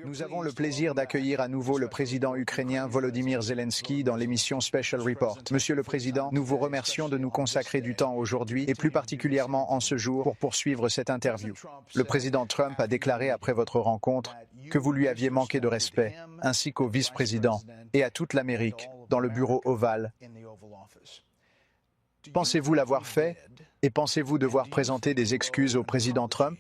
Nous avons le plaisir d'accueillir à nouveau le président ukrainien Volodymyr Zelensky dans l'émission Special Report. Monsieur le Président, nous vous remercions de nous consacrer du temps aujourd'hui et plus particulièrement en ce jour pour poursuivre cette interview. Le président Trump a déclaré après votre rencontre que vous lui aviez manqué de respect, ainsi qu'au vice-président et à toute l'Amérique dans le bureau ovale. Pensez-vous l'avoir fait et pensez-vous devoir présenter des excuses au président Trump?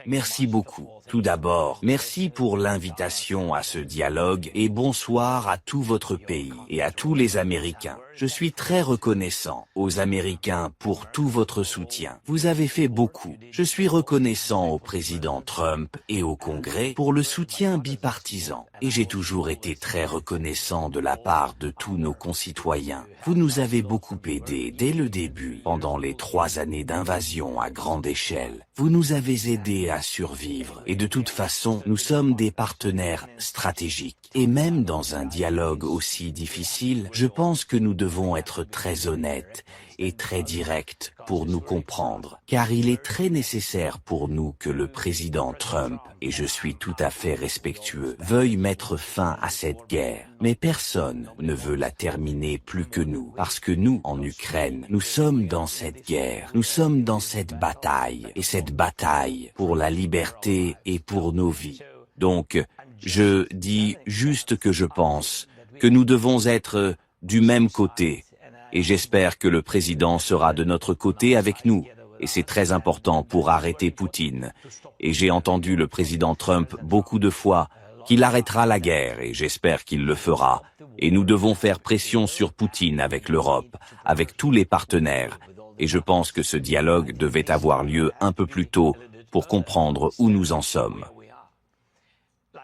Merci beaucoup. Tout d'abord, merci pour l'invitation à ce dialogue et bonsoir à tout votre pays et à tous les Américains. Je suis très reconnaissant aux Américains pour tout votre soutien. Vous avez fait beaucoup. Je suis reconnaissant au président Trump et au Congrès pour le soutien bipartisan. Et j'ai toujours été très reconnaissant de la part de tous nos concitoyens. Vous nous avez beaucoup aidés dès le début, pendant les 3 années d'invasion à grande échelle. Vous nous avez aidés à survivre. Et de toute façon, nous sommes des partenaires stratégiques. Et même dans un dialogue aussi difficile, je pense que nous devons être très honnêtes et très directs pour nous comprendre. Car il est très nécessaire pour nous que le président Trump, et je suis tout à fait respectueux, veuille mettre fin à cette guerre. Mais personne ne veut la terminer plus que nous. Parce que nous, en Ukraine, nous sommes dans cette guerre. Nous sommes dans cette bataille. Et cette bataille pour la liberté et pour nos vies. Donc, je dis juste que je pense que nous devons être du même côté. Et j'espère que le président sera de notre côté avec nous. Et c'est très important pour arrêter Poutine. Et j'ai entendu le président Trump beaucoup de fois qu'il arrêtera la guerre et j'espère qu'il le fera. Et nous devons faire pression sur Poutine avec l'Europe, avec tous les partenaires. Et je pense que ce dialogue devait avoir lieu un peu plus tôt pour comprendre où nous en sommes.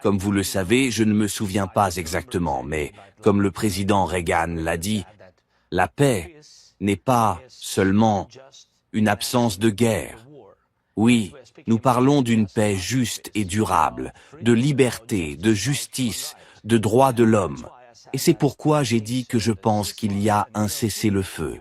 Comme vous le savez, je ne me souviens pas exactement, mais comme le président Reagan l'a dit, la paix n'est pas seulement une absence de guerre. Oui, nous parlons d'une paix juste et durable, de liberté, de justice, de droits de l'homme. Et c'est pourquoi j'ai dit que je pense qu'il y a un cessez-le-feu.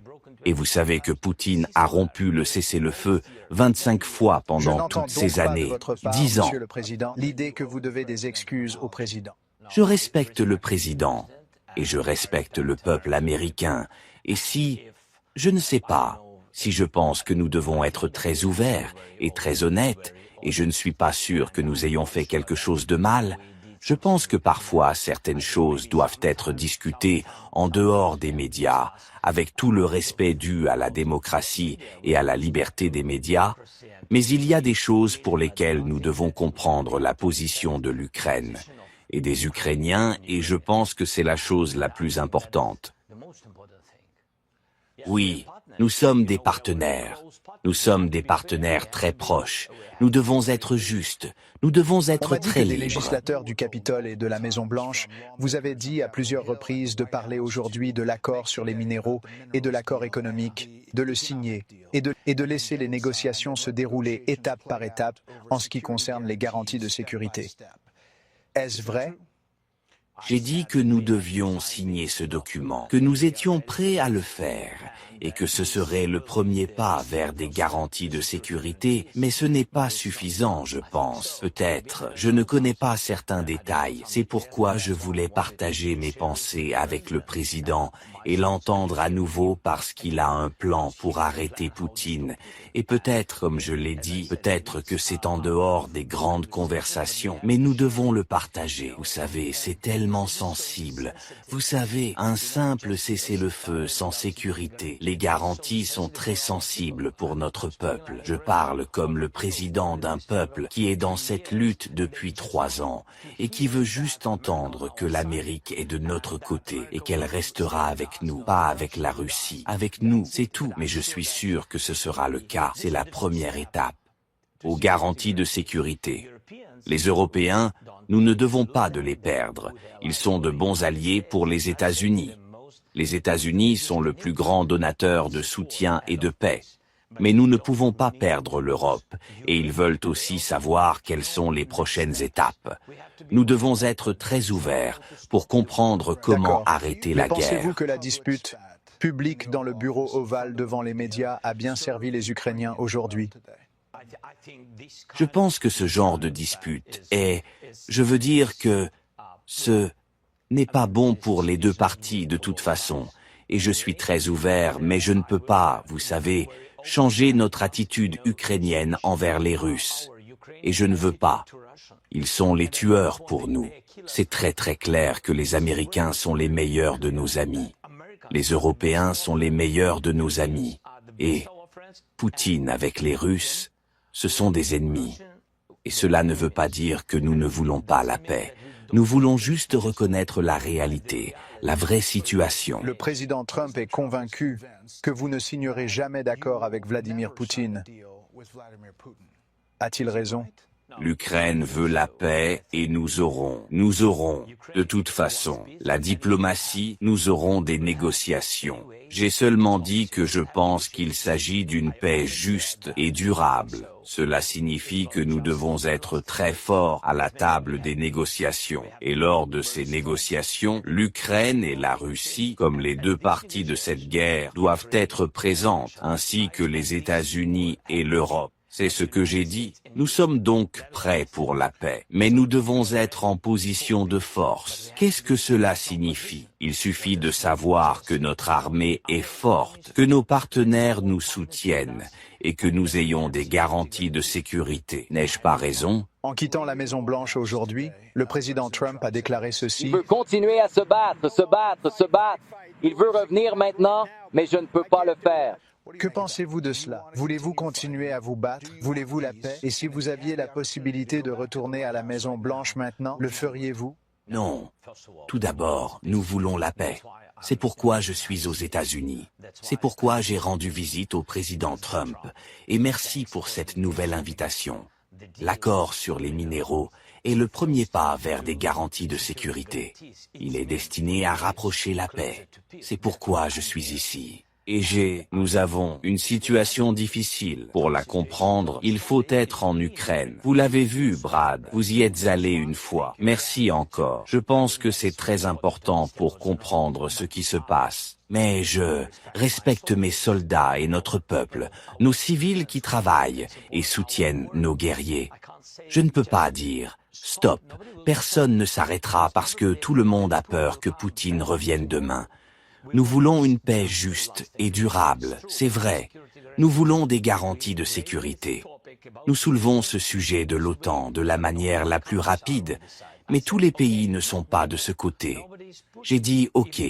Et vous savez que Poutine a rompu le cessez-le-feu 25 fois pendant toutes ces années, 10 ans. Monsieur le Président, l'idée que vous devez des excuses au président. Je respecte le président et je respecte le peuple américain. Et si, je ne sais pas, si je pense que nous devons être très ouverts et très honnêtes, et je ne suis pas sûr que nous ayons fait quelque chose de mal, je pense que parfois certaines choses doivent être discutées en dehors des médias, avec tout le respect dû à la démocratie et à la liberté des médias, mais il y a des choses pour lesquelles nous devons comprendre la position de l'Ukraine et des Ukrainiens, et je pense que c'est la chose la plus importante. Oui, nous sommes des partenaires. Nous sommes des partenaires très proches. Nous devons être justes. Nous devons être très libres. Des législateurs du Capitole et de la Maison-Blanche, vous avez dit à plusieurs reprises de parler aujourd'hui de l'accord sur les minéraux et de l'accord économique, de le signer et de laisser les négociations se dérouler étape par étape en ce qui concerne les garanties de sécurité. Est-ce vrai? J'ai dit que nous devions signer ce document, que nous étions prêts à le faire et que ce serait le premier pas vers des garanties de sécurité, mais ce n'est pas suffisant, je pense. Peut-être, je ne connais pas certains détails, c'est pourquoi je voulais partager mes pensées avec le président et l'entendre à nouveau parce qu'il a un plan pour arrêter Poutine. Et peut-être, comme je l'ai dit, peut-être que c'est en dehors des grandes conversations, mais nous devons le partager. Vous savez, c'est tellement sensible. Vous savez, un simple cessez-le-feu sans sécurité. Les garanties sont très sensibles pour notre peuple. Je parle comme le président d'un peuple qui est dans cette lutte depuis 3 ans et qui veut juste entendre que l'Amérique est de notre côté et qu'elle restera avec nous, pas avec la Russie. Avec nous, c'est tout. Mais je suis sûr que ce sera le cas. C'est la première étape. Aux garanties de sécurité. Les Européens, nous ne devons pas de les perdre. Ils sont de bons alliés pour les États-Unis. Les États-Unis sont le plus grand donateur de soutien et de paix. Mais nous ne pouvons pas perdre l'Europe, et ils veulent aussi savoir quelles sont les prochaines étapes. Nous devons être très ouverts pour comprendre comment arrêter la guerre. Pensez-vous que la dispute publique dans le bureau ovale devant les médias a bien servi les Ukrainiens aujourd'hui? Je pense que ce genre de dispute est, je veux dire que ce n'est pas bon pour les deux parties de toute façon, et je suis très ouvert, mais je ne peux pas, vous savez, changer notre attitude ukrainienne envers les Russes. Et je ne veux pas. Ils sont les tueurs pour nous. C'est très très clair que les Américains sont les meilleurs de nos amis. Les Européens sont les meilleurs de nos amis. Et Poutine avec les Russes, ce sont des ennemis. Et cela ne veut pas dire que nous ne voulons pas la paix. Nous voulons juste reconnaître la réalité, la vraie situation. Le président Trump est convaincu que vous ne signerez jamais d'accord avec Vladimir Poutine. A-t-il raison? L'Ukraine veut la paix et nous aurons. De toute façon, la diplomatie, nous aurons des négociations. J'ai seulement dit que je pense qu'il s'agit d'une paix juste et durable. Cela signifie que nous devons être très forts à la table des négociations. Et lors de ces négociations, l'Ukraine et la Russie, comme les deux parties de cette guerre, doivent être présentes, ainsi que les États-Unis et l'Europe. C'est ce que j'ai dit. Nous sommes donc prêts pour la paix, mais nous devons être en position de force. Qu'est-ce que cela signifie? Il suffit de savoir que notre armée est forte, que nos partenaires nous soutiennent et que nous ayons des garanties de sécurité. N'ai-je pas raison? En quittant la Maison-Blanche aujourd'hui, le président Trump a déclaré ceci. Il veut continuer à se battre. Il veut revenir maintenant, mais je ne peux pas le faire. Que pensez-vous de cela? Voulez-vous continuer à vous battre? Voulez-vous la paix? Et si vous aviez la possibilité de retourner à la Maison-Blanche maintenant, le feriez-vous? Non. Tout d'abord, nous voulons la paix. C'est pourquoi je suis aux États-Unis. C'est pourquoi j'ai rendu visite au président Trump. Et merci pour cette nouvelle invitation. L'accord sur les minéraux est le premier pas vers des garanties de sécurité. Il est destiné à rapprocher la paix. C'est pourquoi je suis ici. Et nous avons une situation difficile. Pour la comprendre, il faut être en Ukraine. Vous l'avez vu, Brad. Vous y êtes allé une fois. Merci encore. Je pense que c'est très important pour comprendre ce qui se passe. Mais je respecte mes soldats et notre peuple, nos civils qui travaillent et soutiennent nos guerriers. Je ne peux pas dire « Stop, personne ne s'arrêtera parce que tout le monde a peur que Poutine revienne demain ». Nous voulons une paix juste et durable, c'est vrai. Nous voulons des garanties de sécurité. Nous soulevons ce sujet de l'OTAN de la manière la plus rapide, mais tous les pays ne sont pas de ce côté. J'ai dit, OK,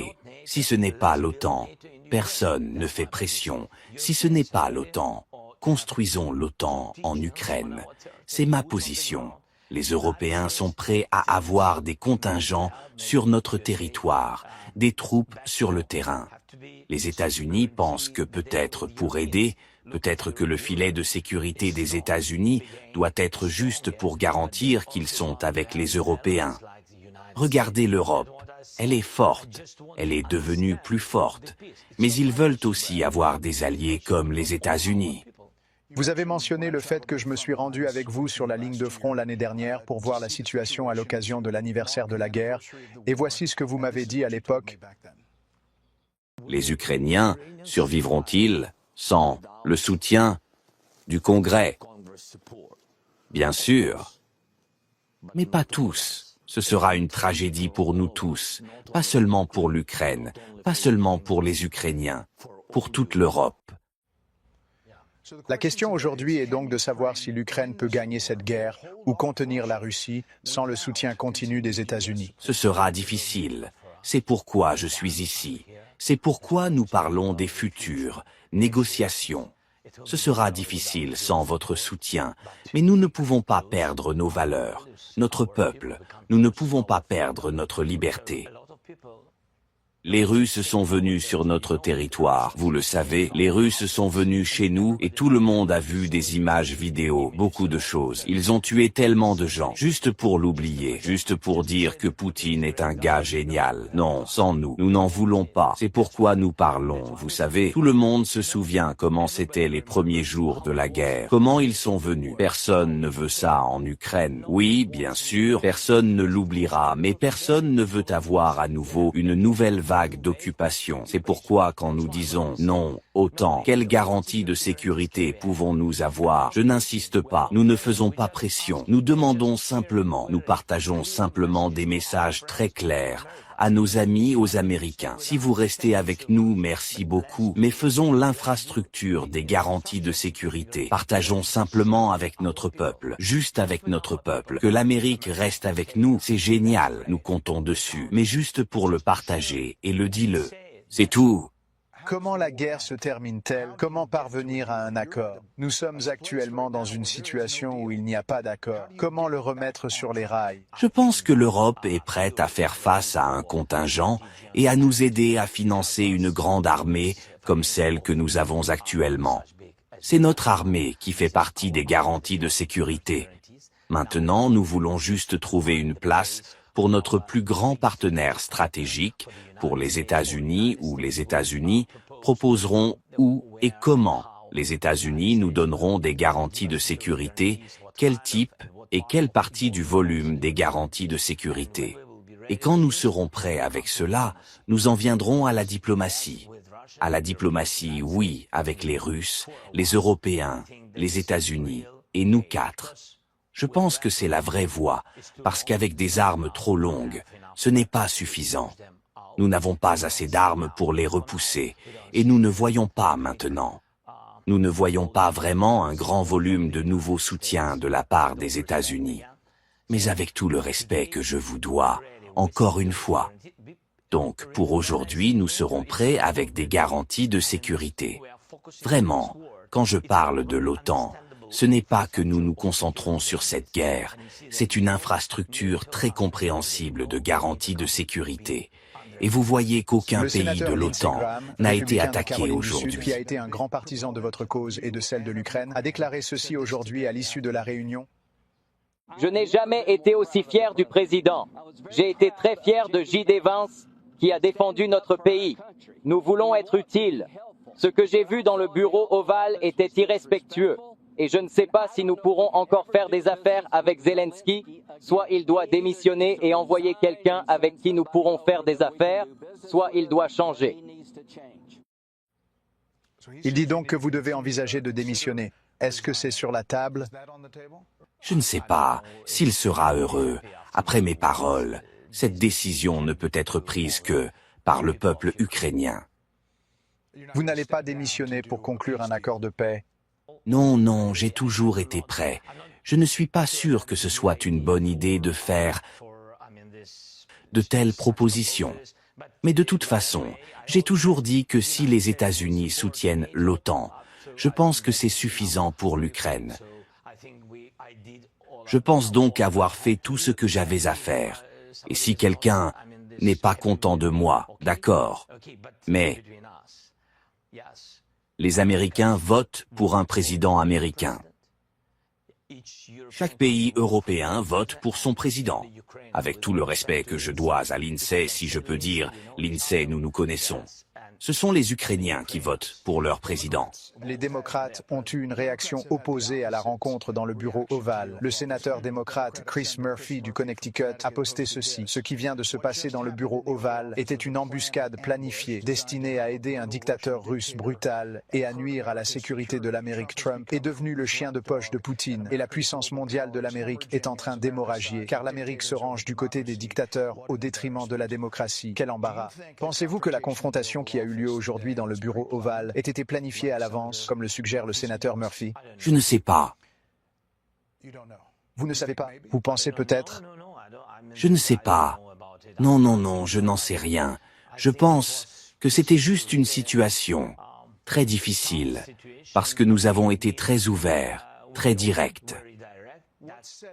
si ce n'est pas l'OTAN, personne ne fait pression. Si ce n'est pas l'OTAN, construisons l'OTAN en Ukraine. C'est ma position. Les Européens sont prêts à avoir des contingents sur notre territoire, des troupes sur le terrain. Les États-Unis pensent que peut-être pour aider, peut-être que le filet de sécurité des États-Unis doit être juste pour garantir qu'ils sont avec les Européens. Regardez l'Europe, elle est forte, elle est devenue plus forte, mais ils veulent aussi avoir des alliés comme les États-Unis. Vous avez mentionné le fait que je me suis rendu avec vous sur la ligne de front l'année dernière pour voir la situation à l'occasion de l'anniversaire de la guerre, et voici ce que vous m'avez dit à l'époque. Les Ukrainiens survivront-ils sans le soutien du Congrès? Bien sûr, mais pas tous. Ce sera une tragédie pour nous tous, pas seulement pour l'Ukraine, pas seulement pour les Ukrainiens, pour toute l'Europe. La question aujourd'hui est donc de savoir si l'Ukraine peut gagner cette guerre ou contenir la Russie sans le soutien continu des États-Unis. Ce sera difficile. C'est pourquoi je suis ici. C'est pourquoi nous parlons des futures négociations. Ce sera difficile sans votre soutien, mais nous ne pouvons pas perdre nos valeurs, notre peuple. Nous ne pouvons pas perdre notre liberté. Les Russes sont venus sur notre territoire. Vous le savez, les Russes sont venus chez nous et tout le monde a vu des images vidéo, beaucoup de choses. Ils ont tué tellement de gens, juste pour l'oublier, juste pour dire que Poutine est un gars génial. Non, sans nous, nous n'en voulons pas. C'est pourquoi nous parlons. Vous savez, tout le monde se souvient comment c'était les premiers jours de la guerre. Comment ils sont venus. Personne ne veut ça en Ukraine. Oui, bien sûr, personne ne l'oubliera, mais personne ne veut avoir à nouveau une nouvelle vague vague d'occupation. C'est pourquoi quand nous disons non, OTAN, quelle garantie de sécurité pouvons-nous avoir? Je n'insiste pas, nous ne faisons pas pression, nous demandons simplement, nous partageons simplement des messages très clairs à nos amis, aux Américains. Si vous restez avec nous, merci beaucoup, mais faisons l'infrastructure des garanties de sécurité. Partageons simplement avec notre peuple, juste avec notre peuple. Que l'Amérique reste avec nous, c'est génial, nous comptons dessus, mais juste pour le partager, et le dis-le. C'est tout. Comment la guerre se termine-t-elle? Comment parvenir à un accord? Nous sommes actuellement dans une situation où il n'y a pas d'accord. Comment le remettre sur les rails? Je pense que l'Europe est prête à faire face à un contingent et à nous aider à financer une grande armée comme celle que nous avons actuellement. C'est notre armée qui fait partie des garanties de sécurité. Maintenant, nous voulons juste trouver une place pour notre plus grand partenaire stratégique, pour les États-Unis, où les États-Unis proposeront où et comment les États-Unis nous donneront des garanties de sécurité, quel type et quelle partie du volume des garanties de sécurité. Et quand nous serons prêts avec cela, nous en viendrons à la diplomatie. À la diplomatie, oui, avec les Russes, les Européens, les États-Unis, et nous quatre. Je pense que c'est la vraie voie, parce qu'avec des armes trop longues, ce n'est pas suffisant. Nous n'avons pas assez d'armes pour les repousser, et nous ne voyons pas maintenant. Nous ne voyons pas vraiment un grand volume de nouveaux soutiens de la part des États-Unis. Mais avec tout le respect que je vous dois, encore une fois. Donc, pour aujourd'hui, nous serons prêts avec des garanties de sécurité. Vraiment, quand je parle de l'OTAN, ce n'est pas que nous nous concentrons sur cette guerre, c'est une infrastructure très compréhensible de garanties de sécurité. Et vous voyez qu'aucun pays de l'OTAN n'a été attaqué aujourd'hui. Qui a été un grand partisan de votre cause et de celle de l'Ukraine, a déclaré ceci aujourd'hui à l'issue de la réunion. Je n'ai jamais été aussi fier du président. J'ai été très fier de J.D. Vance qui a défendu notre pays. Nous voulons être utiles. Ce que j'ai vu dans le bureau ovale était irrespectueux. Et je ne sais pas si nous pourrons encore faire des affaires avec Zelensky. Soit il doit démissionner et envoyer quelqu'un avec qui nous pourrons faire des affaires, soit il doit changer. Il dit donc que vous devez envisager de démissionner. Est-ce que c'est sur la table? Je ne sais pas s'il sera heureux. Après mes paroles, cette décision ne peut être prise que par le peuple ukrainien. Vous n'allez pas démissionner pour conclure un accord de paix? Non, non, j'ai toujours été prêt. Je ne suis pas sûr que ce soit une bonne idée de faire de telles propositions. Mais de toute façon, j'ai toujours dit que si les États-Unis soutiennent l'OTAN, je pense que c'est suffisant pour l'Ukraine. Je pense donc avoir fait tout ce que j'avais à faire. Et si quelqu'un n'est pas content de moi, d'accord. Mais les Américains votent pour un président américain. Chaque pays européen vote pour son président. Avec tout le respect que je dois à l'INSEE, si je peux dire, l'INSEE, nous nous connaissons. Ce sont les Ukrainiens qui votent pour leur président. Les démocrates ont eu une réaction opposée à la rencontre dans le bureau ovale. Le sénateur démocrate Chris Murphy du Connecticut a posté ceci. Ce qui vient de se passer dans le bureau ovale était une embuscade planifiée, destinée à aider un dictateur russe brutal et à nuire à la sécurité de l'Amérique. Trump est devenu le chien de poche de Poutine et la puissance mondiale de l'Amérique est en train d'hémorragier, car l'Amérique se range du côté des dictateurs au détriment de la démocratie. Quel embarras. Pensez-vous que la confrontation qui a eu lieu aujourd'hui dans le bureau ovale ait été planifiée à l'avance, comme le suggère le sénateur Murphy? Je ne sais pas. Vous ne savez pas? Vous pensez peut-être? Je ne sais pas. Non, non, non, je n'en sais rien. Je pense que c'était juste une situation très difficile, parce que nous avons été très ouverts, très directs.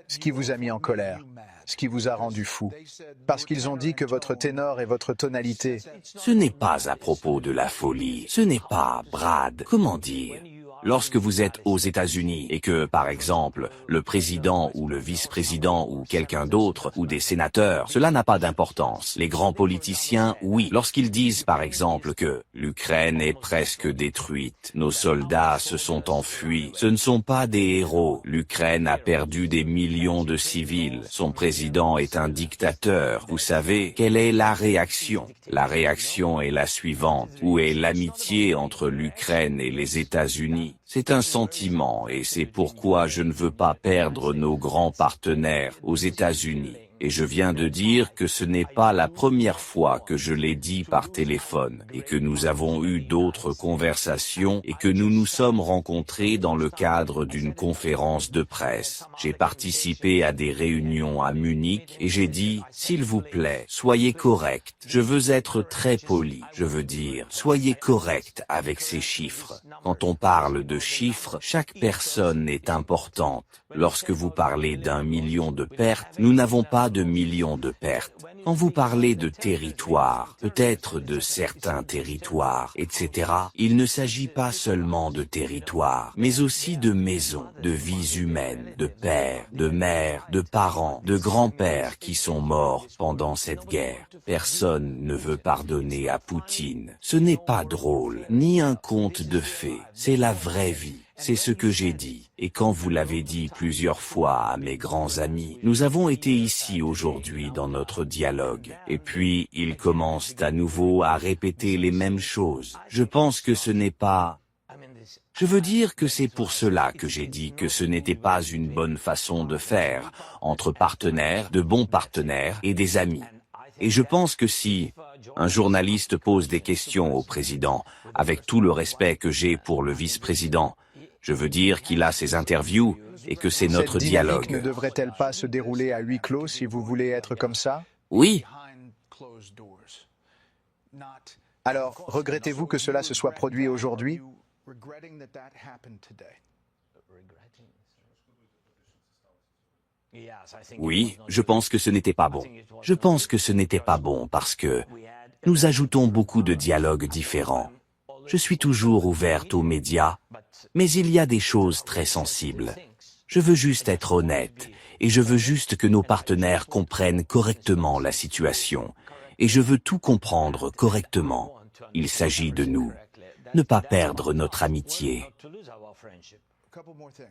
Ce qui vous a mis en colère, ce qui vous a rendu fou, parce qu'ils ont dit que votre ténor et votre tonalité... Ce n'est pas à propos de la folie, ce n'est pas, Brad, comment dire? Lorsque vous êtes aux États-Unis et que, par exemple, le président ou le vice-président ou quelqu'un d'autre ou des sénateurs, cela n'a pas d'importance. Les grands politiciens, oui. Lorsqu'ils disent, par exemple, que l'Ukraine est presque détruite, nos soldats se sont enfuis, ce ne sont pas des héros. L'Ukraine a perdu des millions de civils. Son président est un dictateur. Vous savez, quelle est la réaction? La réaction est la suivante. Où est l'amitié entre l'Ukraine et les États-Unis? C'est un sentiment et c'est pourquoi je ne veux pas perdre nos grands partenaires aux États-Unis. Et je viens de dire que ce n'est pas la première fois que je l'ai dit par téléphone et que nous avons eu d'autres conversations et que nous nous sommes rencontrés dans le cadre d'une conférence de presse. J'ai participé à des réunions à Munich et j'ai dit, s'il vous plaît, soyez correct. Je veux être très poli. Je veux dire, soyez correct avec ces chiffres. Quand on parle de chiffres, chaque personne est importante. Lorsque vous parlez d'1 million de pertes, nous n'avons pas de millions de pertes. Quand vous parlez de territoire, peut-être de certains territoires, etc., il ne s'agit pas seulement de territoire, mais aussi de maisons, de vies humaines, de pères, de mères, de parents, de grands-pères qui sont morts pendant cette guerre. Personne ne veut pardonner à Poutine. Ce n'est pas drôle, ni un conte de fées, c'est la vraie vie. C'est ce que j'ai dit. Et quand vous l'avez dit plusieurs fois à mes grands amis, nous avons été ici aujourd'hui dans notre dialogue. Et puis, ils commencent à nouveau à répéter les mêmes choses. Je pense que ce n'est pas... Je veux dire que c'est pour cela que j'ai dit que ce n'était pas une bonne façon de faire entre partenaires, de bons partenaires et des amis. Et je pense que si un journaliste pose des questions au président, avec tout le respect que j'ai pour le vice-président, je veux dire qu'il a ses interviews et que c'est notre dialogue. Cette dynamique ne devrait-elle pas se dérouler à huis clos si vous voulez être comme ça? Oui. Alors, regrettez-vous que cela se soit produit aujourd'hui? Oui, je pense que ce n'était pas bon. Je pense que ce n'était pas bon parce que nous ajoutons beaucoup de dialogues différents. Je suis toujours ouverte aux médias, mais il y a des choses très sensibles. Je veux juste être honnête, et je veux juste que nos partenaires comprennent correctement la situation, et je veux tout comprendre correctement. Il s'agit de nous. Ne pas perdre notre amitié.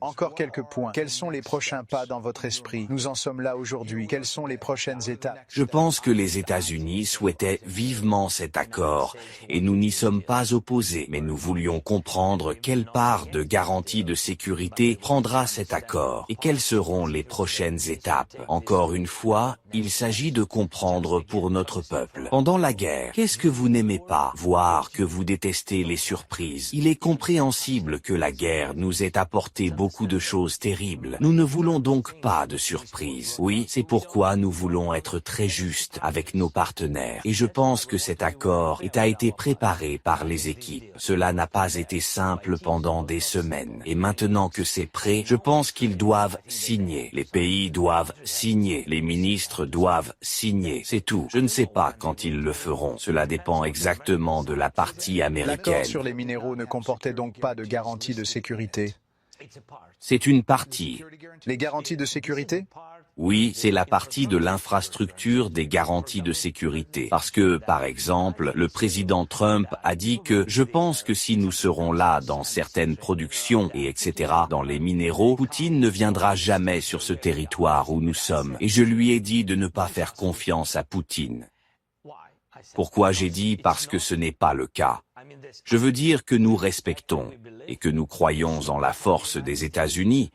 Encore quelques points. Quels sont les prochains pas dans votre esprit? Nous en sommes là aujourd'hui. Quelles sont les prochaines étapes? Je pense que les États-Unis souhaitaient vivement cet accord et nous n'y sommes pas opposés, mais nous voulions comprendre quelle part de garantie de sécurité prendra cet accord et quelles seront les prochaines étapes. Encore une fois, il s'agit de comprendre pour notre peuple. Pendant la guerre, qu'est-ce que vous n'aimez pas? Voir que vous détestez les surprises. Il est compréhensible que la guerre nous ait apporté beaucoup de choses terribles. Nous ne voulons donc pas de surprises. Oui, c'est pourquoi nous voulons être très justes avec nos partenaires. Et je pense que cet accord a été préparé par les équipes. Cela n'a pas été simple pendant des semaines. Et maintenant que c'est prêt, je pense qu'ils doivent signer. Les pays doivent signer. Les ministres doivent signer. C'est tout. Je ne sais pas quand ils le feront. Cela dépend exactement de la partie américaine. L'accord sur les minéraux ne comportait donc pas de garantie de sécurité. C'est une partie. Les garanties de sécurité? Oui, c'est la partie de l'infrastructure des garanties de sécurité. Parce que, par exemple, le président Trump a dit que je pense que si nous serons là dans certaines productions et etc. dans les minéraux, Poutine ne viendra jamais sur ce territoire où nous sommes. Et je lui ai dit de ne pas faire confiance à Poutine. Pourquoi j'ai dit parce que ce n'est pas le cas. Je veux dire que nous respectons et que nous croyons en la force des États-Unis,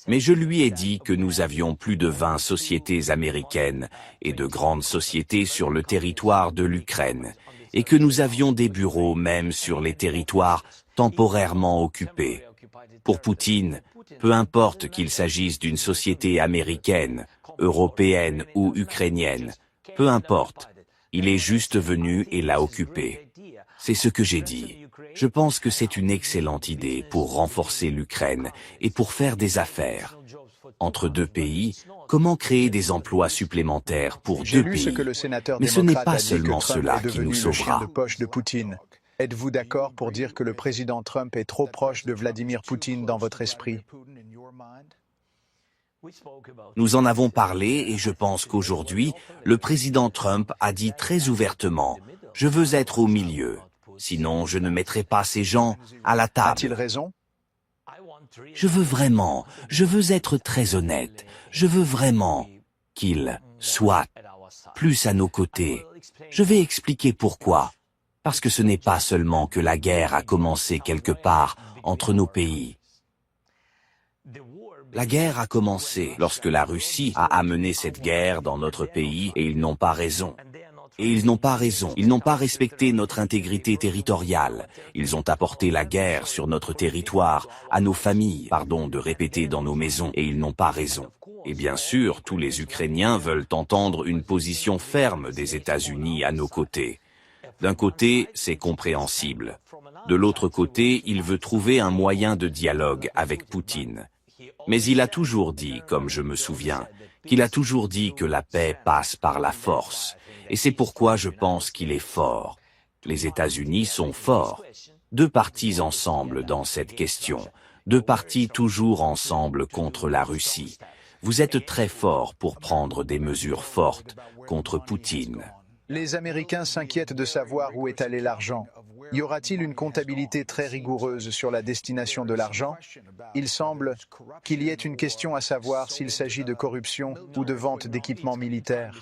mais je lui ai dit que nous avions plus de 20 sociétés américaines et de grandes sociétés sur le territoire de l'Ukraine, et que nous avions des bureaux même sur les territoires temporairement occupés. Pour Poutine, peu importe qu'il s'agisse d'une société américaine, européenne ou ukrainienne, peu importe, il est juste venu et l'a occupé. C'est ce que j'ai dit. Je pense que c'est une excellente idée pour renforcer l'Ukraine et pour faire des affaires. Entre deux pays, comment créer des emplois supplémentaires pour deux pays? J'ai lu ce que le sénateur Mais ce n'est démocrate pas a dit que seulement Trump cela est qui nous devenu le chien sauvera. de poche de Poutine. Êtes-vous d'accord pour dire que le président Trump est trop proche de Vladimir Poutine dans votre esprit? Nous en avons parlé et je pense qu'aujourd'hui, le président Trump a dit très ouvertement « Je veux être au milieu, sinon je ne mettrai pas ces gens à la A-t-il table. raison? » Je veux être très honnête, je veux vraiment qu'il soit plus à nos côtés. Je vais expliquer pourquoi. Parce que ce n'est pas seulement que la guerre a commencé quelque part entre nos pays. La guerre a commencé lorsque la Russie a amené cette guerre dans notre pays et ils n'ont pas raison. Et ils n'ont pas raison. Ils n'ont pas respecté notre intégrité territoriale. Ils ont apporté la guerre sur notre territoire, à nos familles, de répéter dans nos maisons, et ils n'ont pas raison. Et bien sûr, tous les Ukrainiens veulent entendre une position ferme des États-Unis à nos côtés. D'un côté, c'est compréhensible. De l'autre côté, il veut trouver un moyen de dialogue avec Poutine. Mais il a toujours dit, comme je me souviens, qu'il a toujours dit que la paix passe par la force. Et c'est pourquoi je pense qu'il est fort. Les États-Unis sont forts. Deux partis ensemble dans cette question. Deux partis toujours ensemble contre la Russie. Vous êtes très fort pour prendre des mesures fortes contre Poutine. Les Américains s'inquiètent de savoir où est allé l'argent. Y aura-t-il une comptabilité très rigoureuse sur la destination de l'argent? Il semble qu'il y ait une question à savoir s'il s'agit de corruption ou de vente d'équipements militaires.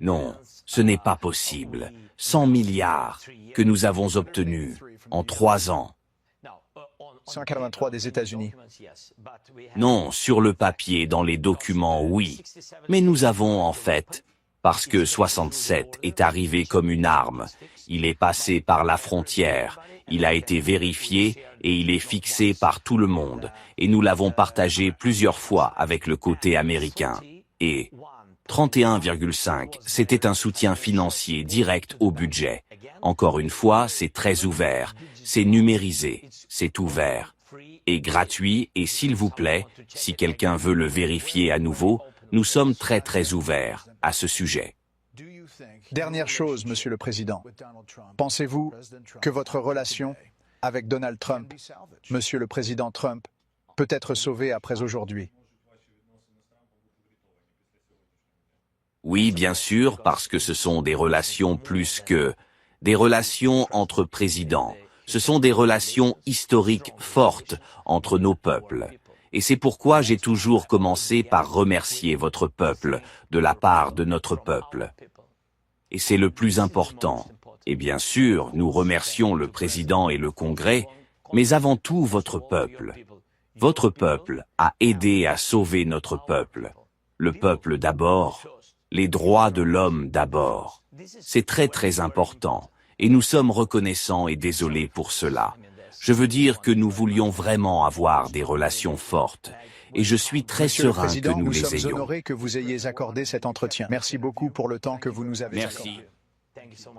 Non, ce n'est pas possible. 100 milliards que nous avons obtenus en 3 ans. 183 des États-Unis. Non, sur le papier, dans les documents, oui. Mais nous avons en fait, parce que 67 est arrivé comme une arme. Il est passé par la frontière, il a été vérifié et il est fixé par tout le monde. Et nous l'avons partagé plusieurs fois avec le côté américain. Et 31,5, c'était un soutien financier direct au budget. Encore une fois, c'est très ouvert, c'est numérisé, c'est ouvert et gratuit. Et s'il vous plaît, si quelqu'un veut le vérifier à nouveau, nous sommes très ouverts à ce sujet. Dernière chose, Monsieur le Président. Pensez-vous que votre relation avec Donald Trump, Monsieur le Président Trump, peut être sauvée après aujourd'hui? Oui, bien sûr, parce que ce sont des relations plus que des relations entre présidents. Ce sont des relations historiques fortes entre nos peuples. Et c'est pourquoi j'ai toujours commencé par remercier votre peuple de la part de notre peuple. Et c'est le plus important. Et bien sûr, nous remercions le président et le Congrès, mais avant tout votre peuple. Votre peuple a aidé à sauver notre peuple. Le peuple d'abord, les droits de l'homme d'abord. C'est très important. Et nous sommes reconnaissants et désolés pour cela. Je veux dire que nous voulions vraiment avoir des relations fortes. Et je suis très serein que nous les ayons. Nous sommes honorés que vous ayez accordé cet entretien. Merci beaucoup pour le temps que vous nous avez accordé. Merci.